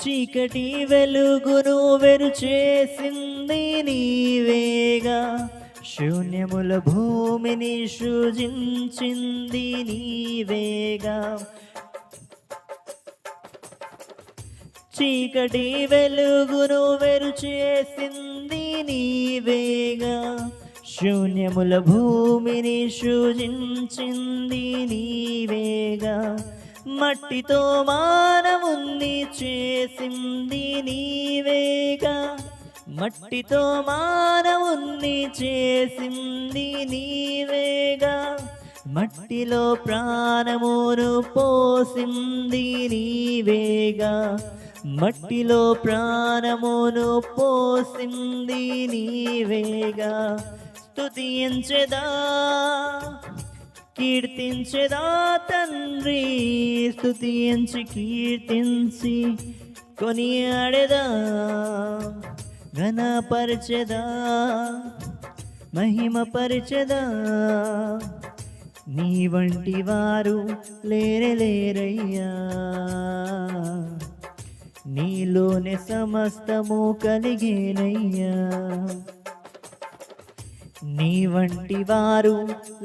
చీకటి వెలుగును వెరు చేసింది నీవేగా, శూన్యముల భూమిని సృజించింది నీవేగా. చీకటి వెలుగును వెరు చేసింది నీవేగా, శూన్యముల భూమిని సృజించింది నీవేగా. మట్టితో మానవుణ్ణి చేసింది నీవేగా, మట్టితో మానవుణ్ణి చేసింది నీవేగా. మట్టిలో ప్రాణమును పోసింది నీవేగా, మట్టిలో ప్రాణమును పోసింది నీవేగా. స్తుతించెదా కీర్తించెదా తండ్రి, స్తుతించి కీర్తించి కొనియాడెదా, ఘనపరచెదా మహిమపరచెదా. నీ వంటి వారు లేరయ్యా, నీలోనే సమస్తము కలిగేనయ్యా. నీ వంటి వారు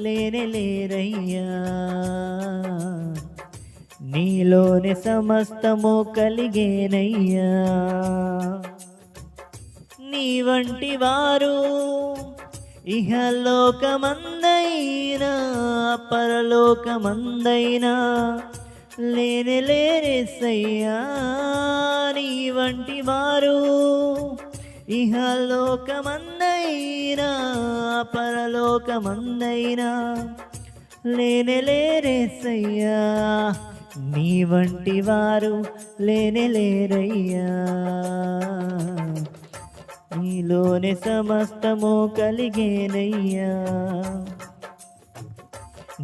లేరయ్యా, నీలోనే సమస్తము కలిగేనయ్యా. నీ వంటి వారు ఇహలోకమందైనా పరలోకమందైనా లేరెసయ్యా. నీ వంటి వారు ఇహలోకమందైనా పరలోకమందైనా లేరెసయ్యా. నీ వంటి వారు లేరయ్యా, నీలోనే సమస్తము కలిగేనయ్యా.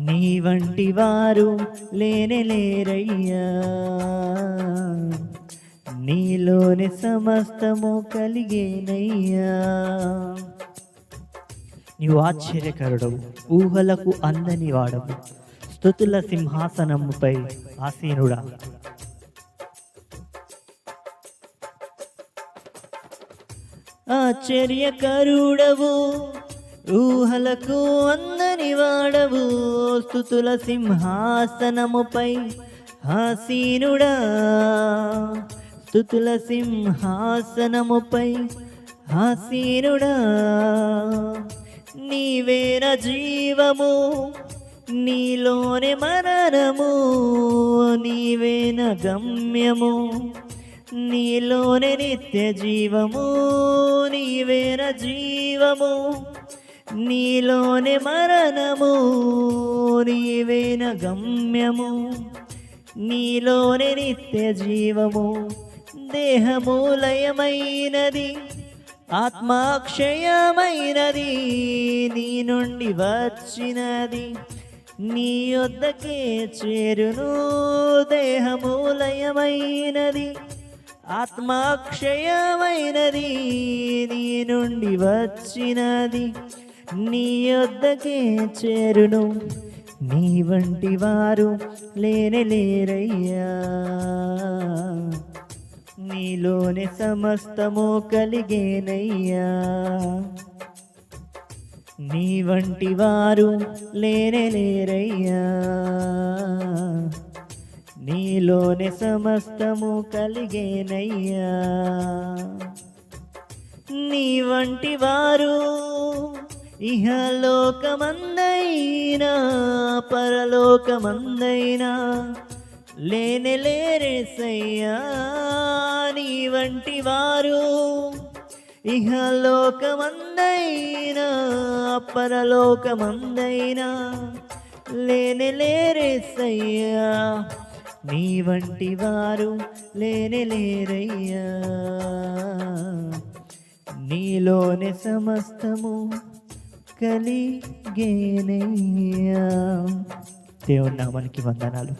నీ వంటి వారు లేరయ్యా, నీలోనే సమస్తము కలిగేనయ్యా. నీవు ఆశ్చర్యకరుడవు, ఊహలకు అందని వాడవు, స్తుతుల సింహాసనముపై ఆసీనుడా. ఆశ్చర్యకరుడవు, ఊహలకు అందని వాడవు, స్తుతుల సింహాసనముపై ఆసీనుడా. స్తుతుల సింహాసనముపై ఆసీనుడా. నీవేన జీవము, నీలోనే మరణము, నీవేన గమ్యము, నీలోనే నిత్య జీవము. నీవేన జీవము, నీలోనే మరణము, నీవేన గమ్యము, నీలోనే నిత్య జీవము. దేహము లయమైనది, ఆత్మాక్షయమైనది, నీ నుండి వచ్చినది నీ యొద్దకే చేరును. దేహము లయమైనది, ఆత్మాక్షయమైనది, నీ నుండి వచ్చినది నీ యొద్దకే చేరును. నీ వంటి వారు లేరయ్యా, నీలోనే సమస్తము కలిగేనయ్యా. నీ వంటి వారు లేరయ్యా, నీలోనే సమస్తము కలిగేనయ్యా. నీ వంటి వారు ఇహలోకమందైనా పరలోకమందైనా లేరెసయ్యా. నీ వంటి వారు ఇహలోకమందైనా పరలోకమందైనా లేరెసయ్యా. నీ వంటి వారు లేరయ్యా, నీలోనే సమస్తము కలిగేనయ్యా. దేవుని నామానికి వందనాలు.